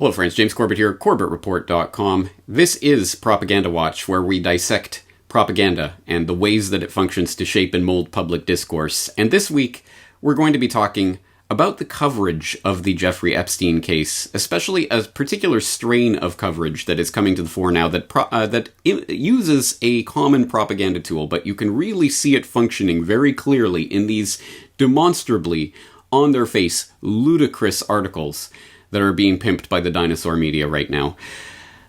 Hello friends, James Corbett here, CorbettReport.com. This is Propaganda Watch, where we dissect propaganda and the ways that it functions to shape and mold public discourse. And this week, we're going to be talking about the coverage of the Jeffrey Epstein case, especially a particular strain of coverage that is coming to the fore now that uses a common propaganda tool, but you can really see it functioning very clearly in these demonstrably, on their face, ludicrous articles that are being pimped by the dinosaur media right now.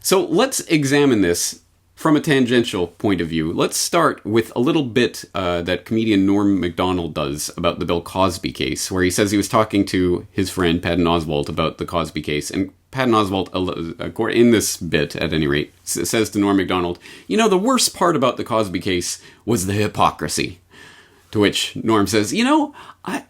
So let's examine this from a tangential point of view. Let's start with a little bit that comedian Norm Macdonald does about the Bill Cosby case, where he says he was talking to his friend Patton Oswalt about the Cosby case, and Patton Oswalt, in this bit at any rate, says to Norm Macdonald, "You know, the worst part about the Cosby case was the hypocrisy." To which Norm says,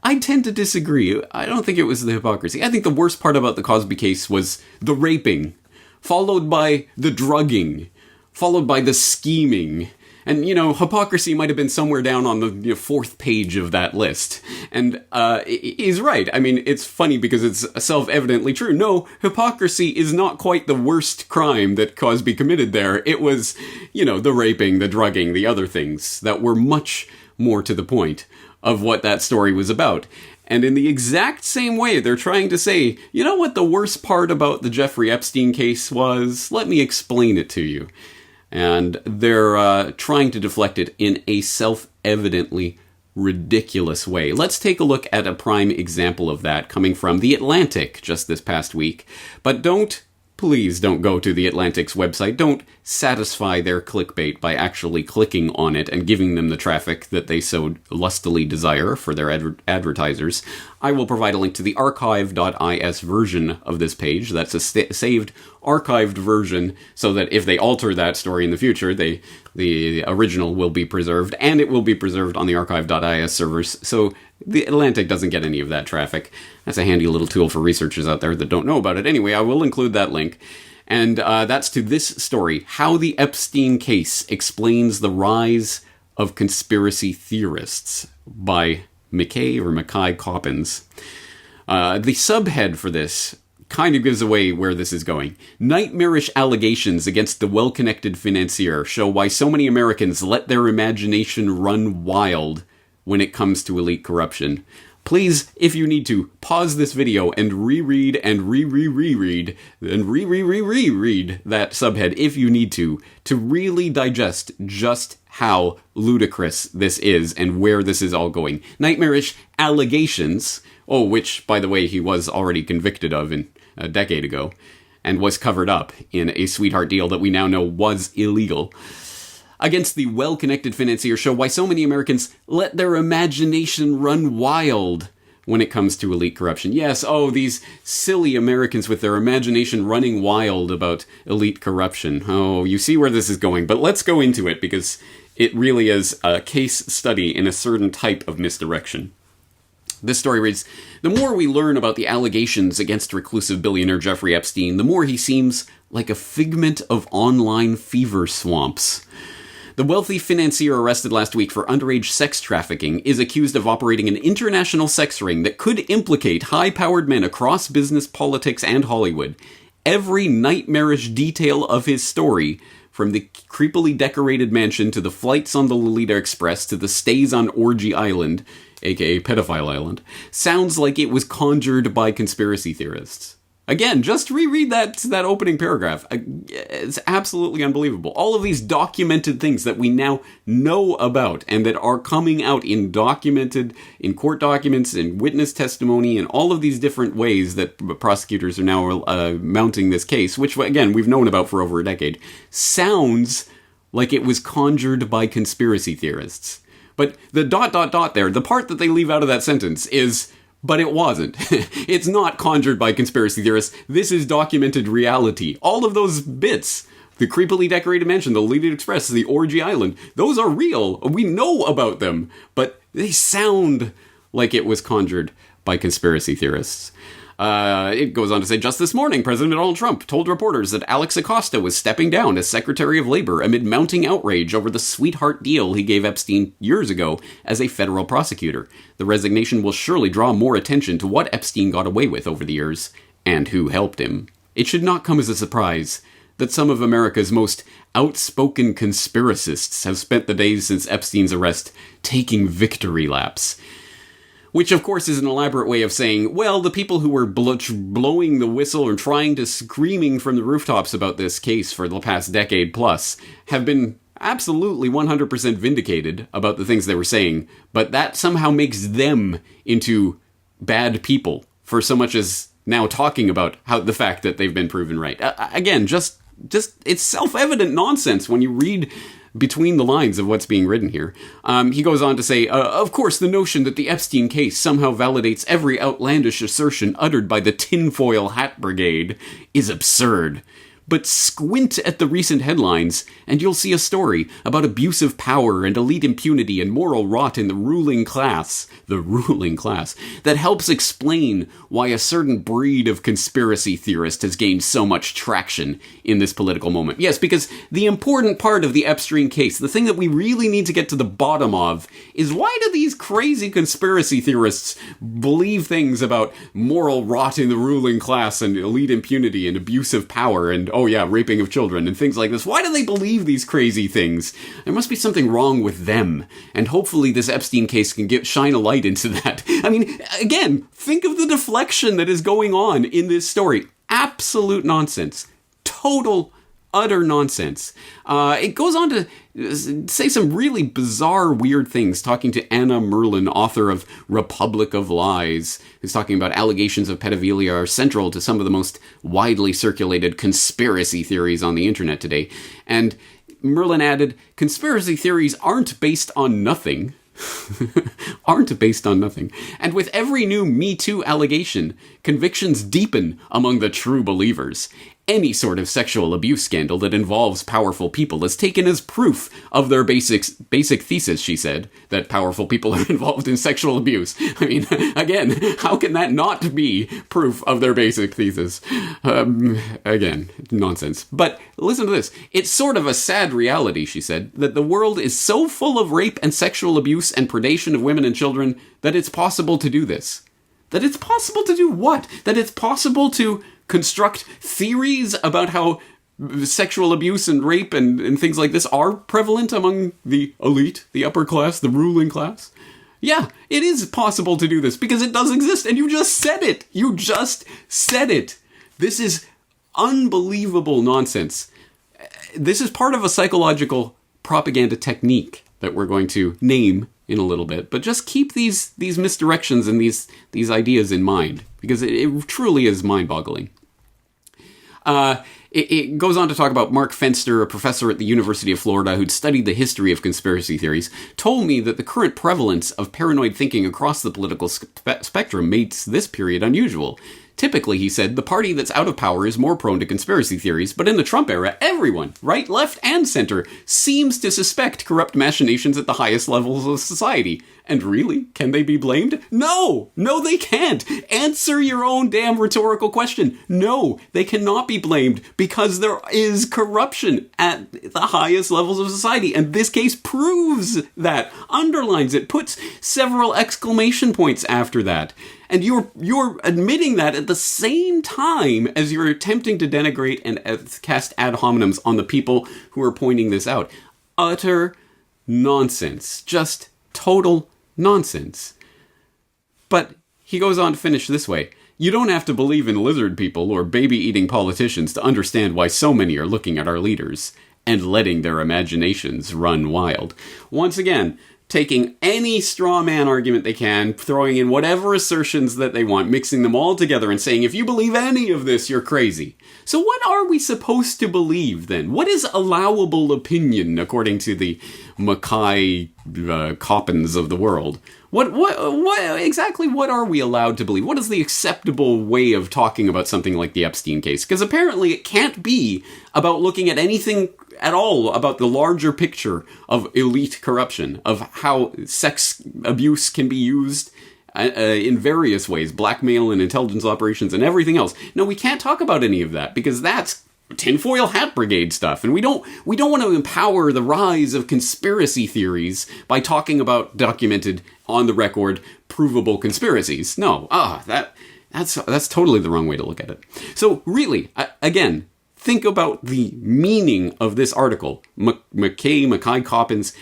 I tend to disagree. I don't think it was the hypocrisy. I think the worst part about the Cosby case was the raping, followed by the drugging, followed by the scheming. And, hypocrisy might have been somewhere down on the fourth page of that list. And he's right. I mean, it's funny because it's self-evidently true. No, hypocrisy is not quite the worst crime that Cosby committed there. It was, the raping, the drugging, the other things that were much more to the point of what that story was about. And in the exact same way, they're trying to say, you know what the worst part about the Jeffrey Epstein case was? Let me explain it to you. And they're trying to deflect it in a self-evidently ridiculous way. Let's take a look at a prime example of that coming from The Atlantic just this past week. But please don't go to The Atlantic's website. Don't satisfy their clickbait by actually clicking on it and giving them the traffic that they so lustily desire for their advertisers. I will provide a link to the archive.is version of this page. That's a saved, archived version, so that if they alter that story in the future, the original will be preserved, and it will be preserved on the archive.is servers, so The Atlantic doesn't get any of that traffic. That's a handy little tool for researchers out there that don't know about it. Anyway, I will include that link. And that's to this story, How the Epstein Case Explains the Rise of Conspiracy Theorists by Mackay Coppins. The subhead for this kind of gives away where this is going. Nightmarish allegations against the well-connected financier show why so many Americans let their imagination run wild when it comes to elite corruption. Please, if you need to, pause this video and reread and reread and reread that subhead if you need to really digest just how ludicrous this is and where this is all going. Nightmarish allegations, which, by the way, he was already convicted of a decade ago and was covered up in a sweetheart deal that we now know was illegal, against the well-connected financier show why so many Americans let their imagination run wild when it comes to elite corruption. Yes, these silly Americans with their imagination running wild about elite corruption. You see where this is going, but let's go into it because it really is a case study in a certain type of misdirection. This story reads, "The more we learn about the allegations against reclusive billionaire Jeffrey Epstein, the more he seems like a figment of online fever swamps. The wealthy financier arrested last week for underage sex trafficking is accused of operating an international sex ring that could implicate high-powered men across business, politics, and Hollywood. Every nightmarish detail of his story, from the creepily decorated mansion to the flights on the Lolita Express to the stays on Orgy Island, aka Pedophile Island, sounds like it was conjured by conspiracy theorists." Again, just reread that opening paragraph. It's absolutely unbelievable. All of these documented things that we now know about and that are coming out in court documents and witness testimony and all of these different ways that prosecutors are now mounting this case, which, again, we've known about for over a decade, sounds like it was conjured by conspiracy theorists. But the ... there, the part that they leave out of that sentence is... But it wasn't. It's not conjured by conspiracy theorists. This is documented reality. All of those bits, the creepily decorated mansion, the Lolita Express, the Orgy Island, those are real. We know about them. But they sound like it was conjured by conspiracy theorists. It goes on to say, just this morning, President Donald Trump told reporters that Alex Acosta was stepping down as Secretary of Labor amid mounting outrage over the sweetheart deal he gave Epstein years ago as a federal prosecutor. The resignation will surely draw more attention to what Epstein got away with over the years and who helped him. it should not come as a surprise that some of America's most outspoken conspiracists have spent the days since Epstein's arrest taking victory laps. Which, of course, is an elaborate way of saying, well, the people who were blowing the whistle or trying to screaming from the rooftops about this case for the past decade plus have been absolutely 100% vindicated about the things they were saying, but that somehow makes them into bad people for so much as now talking about how the fact that they've been proven right. Again, just it's self-evident nonsense when you read between the lines of what's being written here. He goes on to say, of course, the notion that the Epstein case somehow validates every outlandish assertion uttered by the tinfoil hat brigade is absurd. But squint at the recent headlines, and you'll see a story about abuse of power and elite impunity and moral rot in the ruling class, that helps explain why a certain breed of conspiracy theorist has gained so much traction in this political moment. Yes, because the important part of the Epstein case, the thing that we really need to get to the bottom of, is why do these crazy conspiracy theorists believe things about moral rot in the ruling class and elite impunity and abuse of power and, oh yeah, raping of children and things like this? Why do they believe these crazy things? There must be something wrong with them. And hopefully this Epstein case can shine a light into that. I mean, again, think of the deflection that is going on in this story. Absolute nonsense. Total, utter nonsense. It goes on to say some really bizarre, weird things, talking to Anna Merlin, author of Republic of Lies, who's talking about allegations of pedophilia are central to some of the most widely circulated conspiracy theories on the internet today. And Merlin added, conspiracy theories aren't based on nothing. aren't based on nothing. And with every new Me Too allegation, convictions deepen among the true believers. Any sort of sexual abuse scandal that involves powerful people is taken as proof of their basic thesis, she said, that powerful people are involved in sexual abuse. I mean, again, how can that not be proof of their basic thesis? Again, nonsense. But listen to this. It's sort of a sad reality, she said, that the world is so full of rape and sexual abuse and predation of women and children that it's possible to do this. That it's possible to do what? That it's possible to construct theories about how sexual abuse and rape and things like this are prevalent among the elite, the upper class, the ruling class? Yeah, it is possible to do this because it does exist, and you just said it. You just said it. This is unbelievable nonsense. This is part of a psychological propaganda technique that we're going to name in a little bit, but just keep these misdirections and these ideas in mind, because it truly is mind-boggling. It goes on to talk about Mark Fenster, a professor at the University of Florida who'd studied the history of conspiracy theories, told me that the current prevalence of paranoid thinking across the political spectrum makes this period unusual. Typically, he said, the party that's out of power is more prone to conspiracy theories, but in the Trump era, everyone, right, left, and center, seems to suspect corrupt machinations at the highest levels of society. And really, can they be blamed? No! No, they can't! Answer your own damn rhetorical question. No, they cannot be blamed because there is corruption at the highest levels of society. And this case proves that, underlines it, puts several exclamation points after that. And you're admitting that at the same time as you're attempting to denigrate and cast ad hominems on the people who are pointing this out. Utter nonsense. Just total nonsense. But he goes on to finish this way. You don't have to believe in lizard people or baby-eating politicians to understand why so many are looking at our leaders and letting their imaginations run wild. Once again, taking any straw man argument they can, throwing in whatever assertions that they want, mixing them all together and saying, if you believe any of this, you're crazy. So what are we supposed to believe then? What is allowable opinion according to the Mackay Coppins of the world? Exactly what are we allowed to believe? What is the acceptable way of talking about something like the Epstein case? Because apparently it can't be about looking at anything at all about the larger picture of elite corruption, of how sex abuse can be used in various ways, blackmail and intelligence operations and everything else. No, we can't talk about any of that because that's tinfoil hat brigade stuff, and we don't want to empower the rise of conspiracy theories by talking about documented, on the record, provable conspiracies. No, that's totally the wrong way to look at it. So really, Again, think about the meaning of this article. Mackay Coppin's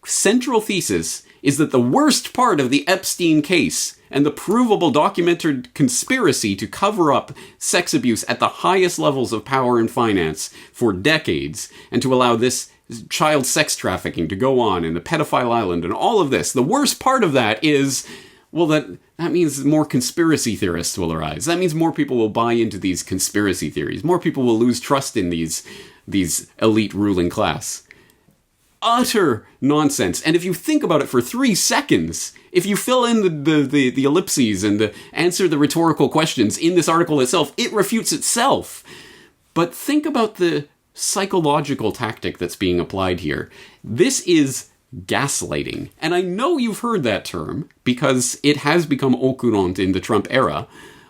central thesis is that the worst part of the Epstein case and the provable documented conspiracy to cover up sex abuse at the highest levels of power and finance for decades, and to allow this child sex trafficking to go on in the pedophile island and all of this, the worst part of that is, well, that means more conspiracy theorists will arise. That means more people will buy into these conspiracy theories. More people will lose trust in these elite ruling class. Utter nonsense. And if you think about it for 3 seconds, if you fill in the ellipses and answer the rhetorical questions in this article itself, it refutes itself. But think about the psychological tactic that's being applied here. This is gaslighting. And I know you've heard that term because it has become au courant in the Trump era,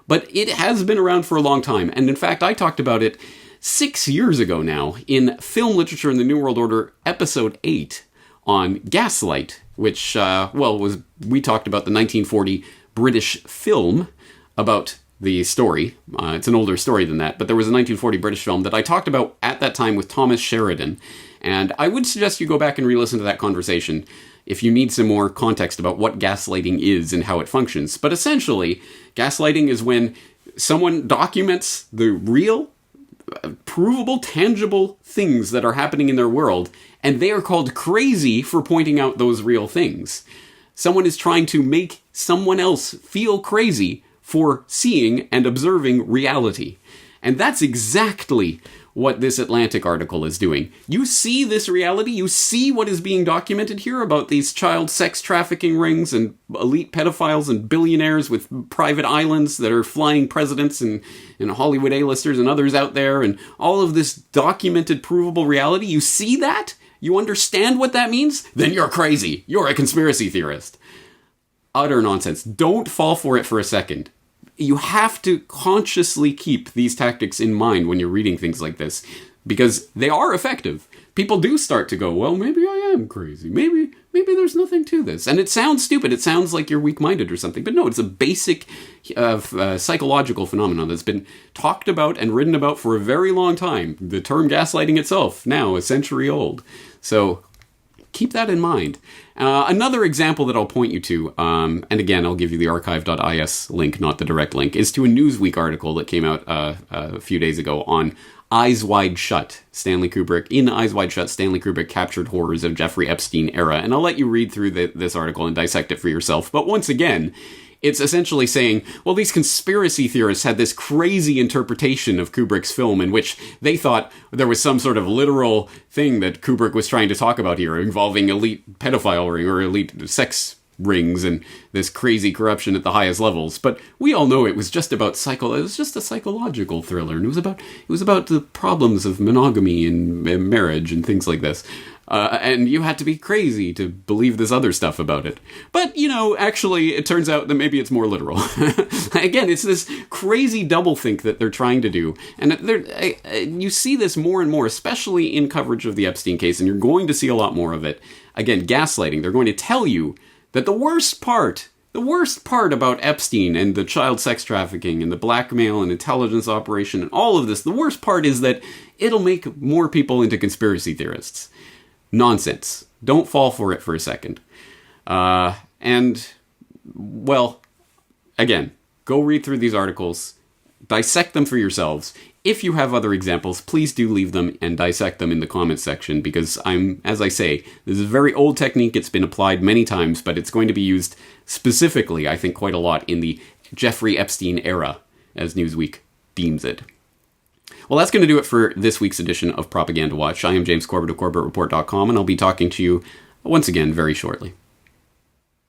but it has been around for a long time. And in fact, I talked about it 6 years ago now in Film Literature in the New World Order, episode 8 on Gaslight, which, we talked about the 1940 British film about the story. It's an older story than that, but there was a 1940 British film that I talked about at that time with Thomas Sheridan. And I would suggest you go back and re-listen to that conversation if you need some more context about what gaslighting is and how it functions. But essentially, gaslighting is when someone documents the real, provable, tangible things that are happening in their world, and they are called crazy for pointing out those real things. Someone is trying to make someone else feel crazy for seeing and observing reality. And that's exactly what this Atlantic article is doing. You see this reality, you see what is being documented here about these child sex trafficking rings and elite pedophiles and billionaires with private islands that are flying presidents and Hollywood A-listers and others out there, and all of this documented, provable reality. You see that? You understand what that means? Then you're crazy. You're a conspiracy theorist. Utter nonsense. Don't fall for it for a second. You have to consciously keep these tactics in mind when you're reading things like this, because they are effective. People do start to go, well, maybe I am crazy. Maybe there's nothing to this. And it sounds stupid. It sounds like you're weak-minded or something. But no, it's a basic psychological phenomenon that's been talked about and written about for a very long time. The term gaslighting itself, now a century old. So keep that in mind. Another example that I'll point you to, and again, I'll give you the archive.is link, not the direct link, is to a Newsweek article that came out a few days ago on Eyes Wide Shut. Stanley Kubrick captured horrors of Jeffrey Epstein era. And I'll let you read through this article and dissect it for yourself. But once again, it's essentially saying, well, these conspiracy theorists had this crazy interpretation of Kubrick's film in which they thought there was some sort of literal thing that Kubrick was trying to talk about here involving elite pedophile ring or elite sex rings and this crazy corruption at the highest levels. But we all know it was just about it was just a psychological thriller, and it was about the problems of monogamy and marriage and things like this. And you had to be crazy to believe this other stuff about it. But, actually, it turns out that maybe it's more literal. Again, it's this crazy doublethink that they're trying to do. And you see this more and more, especially in coverage of the Epstein case, and you're going to see a lot more of it. Again, gaslighting. They're going to tell you that the worst part about Epstein and the child sex trafficking and the blackmail and intelligence operation and all of this, the worst part is that it'll make more people into conspiracy theorists. Nonsense. Don't fall for it for a second. And, well, again, go read through these articles, dissect them for yourselves. If you have other examples, please do leave them and dissect them in the comments section, because as I say, this is a very old technique. It's been applied many times, but it's going to be used specifically, I think, quite a lot in the Jeffrey Epstein era, as Newsweek deems it. Well, that's going to do it for this week's edition of Propaganda Watch. I am James Corbett of CorbettReport.com, and I'll be talking to you once again very shortly.